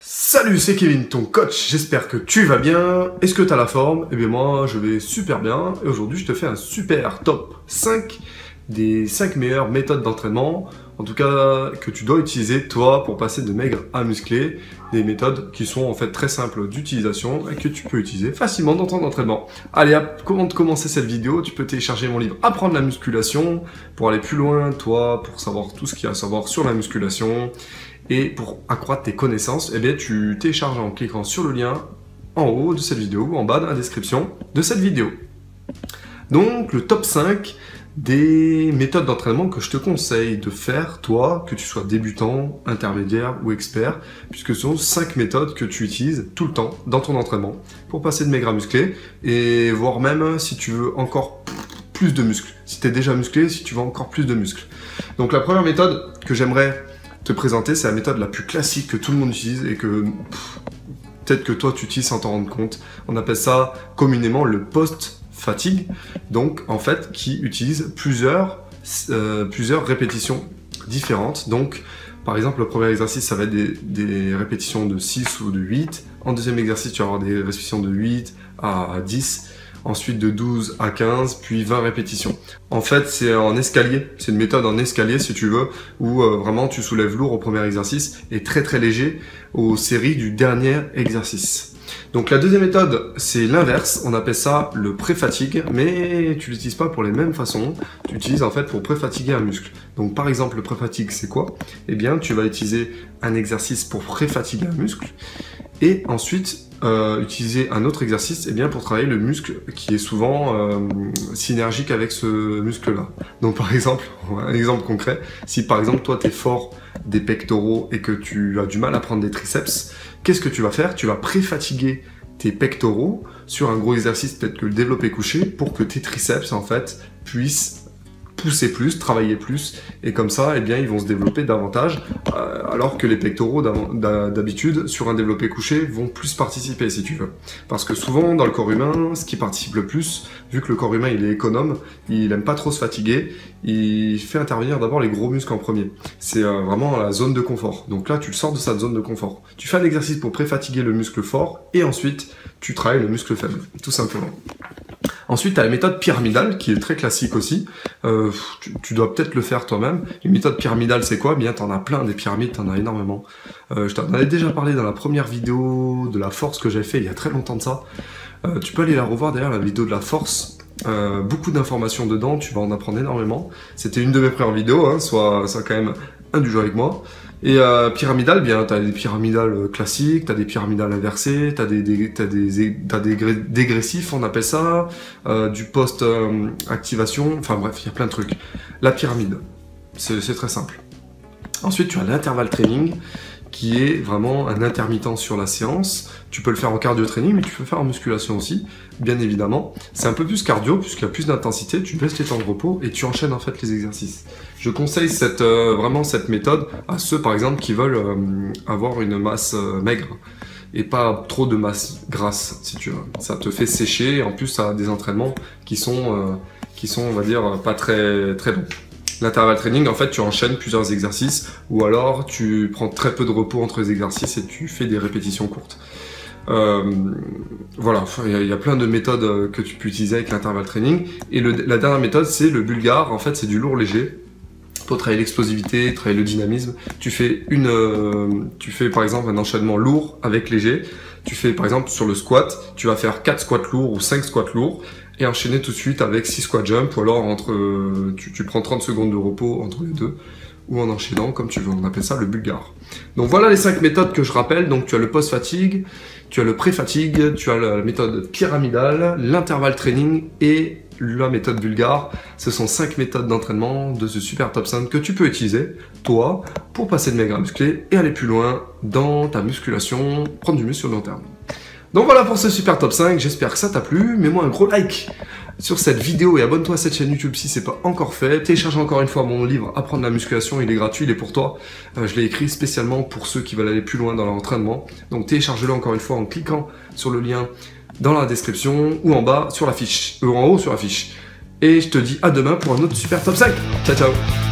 Salut, c'est Kevin, ton coach, j'espère que tu vas bien. Est-ce que tu as la forme? Eh bien moi, je vais super bien. Et aujourd'hui, je te fais un super top 5 des 5 meilleures méthodes d'entraînement, en tout cas que tu dois utiliser toi pour passer de maigre à musclé. Des méthodes qui sont en fait très simples d'utilisation et que tu peux utiliser facilement dans ton entraînement. Allez, avant de commencer cette vidéo, tu peux télécharger mon livre Apprendre la musculation pour aller plus loin, toi, pour savoir tout ce qu'il y a à savoir sur la musculation. Et pour accroître tes connaissances, eh bien, tu télécharges en cliquant sur le lien en haut de cette vidéo ou en bas dans la description de cette vidéo. Donc, le top 5 des méthodes d'entraînement que je te conseille de faire, toi, que tu sois débutant, intermédiaire ou expert, puisque ce sont 5 méthodes que tu utilises tout le temps dans ton entraînement pour passer de maigre à musclé et voire même si tu veux encore plus de muscles. Si tu es déjà musclé, si tu veux encore plus de muscles. Donc, la première méthode que j'aimerais te présenter, c'est la méthode la plus classique que tout le monde utilise et que peut-être que toi tu utilises sans t'en rendre compte. On appelle ça communément le post-fatigue, donc en fait qui utilise plusieurs répétitions différentes. Donc par exemple le premier exercice ça va être des répétitions de 6 ou de 8. En deuxième exercice tu vas avoir des répétitions de 8 à 10. Ensuite de 12 à 15, puis 20 répétitions. En fait, c'est en escalier, c'est une méthode en escalier si tu veux, où vraiment tu soulèves lourd au premier exercice et très très léger aux séries du dernier exercice. Donc la deuxième méthode, c'est l'inverse, on appelle ça le pré-fatigue, mais tu l'utilises pas pour les mêmes façons, tu l'utilises en fait pour pré-fatiguer un muscle. Donc par exemple, le pré-fatigue, c'est quoi? Eh bien, tu vas utiliser un exercice pour pré-fatiguer un muscle, et ensuite utiliser un autre exercice pour travailler le muscle qui est souvent synergique avec ce muscle-là. Donc par exemple, un exemple concret, si par exemple toi tu es fort des pectoraux et que tu as du mal à prendre des triceps, qu'est-ce que tu vas faire? Tu vas pré-fatiguer tes pectoraux sur un gros exercice, peut-être que le développé couché, pour que tes triceps en fait puissent pousser plus, travailler plus, et comme ça, ils vont se développer davantage, alors que les pectoraux d'habitude, sur un développé couché, vont plus participer, si tu veux. Parce que souvent, dans le corps humain, ce qui participe le plus, vu que le corps humain, il est économe, il aime pas trop se fatiguer, il fait intervenir d'abord les gros muscles en premier. C'est vraiment la zone de confort. Donc là, tu le sors de sa zone de confort. Tu fais un exercice pour pré-fatiguer le muscle fort, et ensuite, tu travailles le muscle faible, tout simplement. Ensuite, tu as la méthode pyramidale, qui est très classique aussi. Tu dois peut-être le faire toi-même. Une méthode pyramidale, c'est quoi? Bien, tu en as plein, des pyramides, tu en as énormément. Je t'en avais déjà parlé dans la première vidéo de la force que j'avais fait il y a très longtemps de ça. Tu peux aller la revoir d'ailleurs, la vidéo de la force. Beaucoup d'informations dedans, tu vas en apprendre énormément. C'était une de mes premières vidéos, hein, sois quand même indulgent avec moi. Et pyramidale, bien, tu as des pyramidales classiques, tu as des pyramidales inversées, tu as des dégressifs, on appelle ça, du post-activation, enfin bref, il y a plein de trucs. La pyramide, c'est très simple. Ensuite, tu as l'intervalle training, qui est vraiment un intermittent sur la séance. Tu peux le faire en cardio training, mais tu peux le faire en musculation aussi, bien évidemment. C'est un peu plus cardio, puisqu'il y a plus d'intensité, tu baisses les temps de repos et tu enchaînes en fait les exercices. Je conseille vraiment cette méthode à ceux par exemple qui veulent avoir une masse maigre et pas trop de masse grasse, si tu veux. Ça te fait sécher, et en plus ça a des entraînements qui sont on va dire, pas très, très longs. L'intervalle training, en fait, tu enchaînes plusieurs exercices ou alors tu prends très peu de repos entre les exercices et tu fais des répétitions courtes. Voilà, il y a plein de méthodes que tu peux utiliser avec l'intervalle training. Et la dernière méthode, c'est le bulgare. En fait, c'est du lourd léger. Pour travailler l'explosivité, travailler le dynamisme, tu fais par exemple un enchaînement lourd avec léger. Tu fais par exemple sur le squat, tu vas faire 4 squats lourds ou 5 squats lourds et enchaîner tout de suite avec 6 squats jump ou alors tu prends 30 secondes de repos entre les deux ou en enchaînant comme tu veux, on appelle ça le bulgare. Donc voilà les 5 méthodes que je rappelle. Donc tu as le post-fatigue, tu as le pré-fatigue, tu as la méthode pyramidale, l'intervalle training et la méthode bulgare. Ce sont 5 méthodes d'entraînement de ce super top 5 que tu peux utiliser, toi, pour passer de maigre à musclé et aller plus loin dans ta musculation, prendre du muscle sur le long terme. Donc voilà pour ce super top 5, j'espère que ça t'a plu. Mets-moi un gros like sur cette vidéo et abonne-toi à cette chaîne YouTube si c'est pas encore fait. Télécharge encore une fois mon livre Apprendre la musculation, il est gratuit, il est pour toi. Je l'ai écrit spécialement pour ceux qui veulent aller plus loin dans leur entraînement. Donc télécharge-le encore une fois en cliquant sur le lien dans la description ou en bas sur la fiche, ou en haut sur la fiche. Et je te dis à demain pour un autre super top 5. Ciao ciao.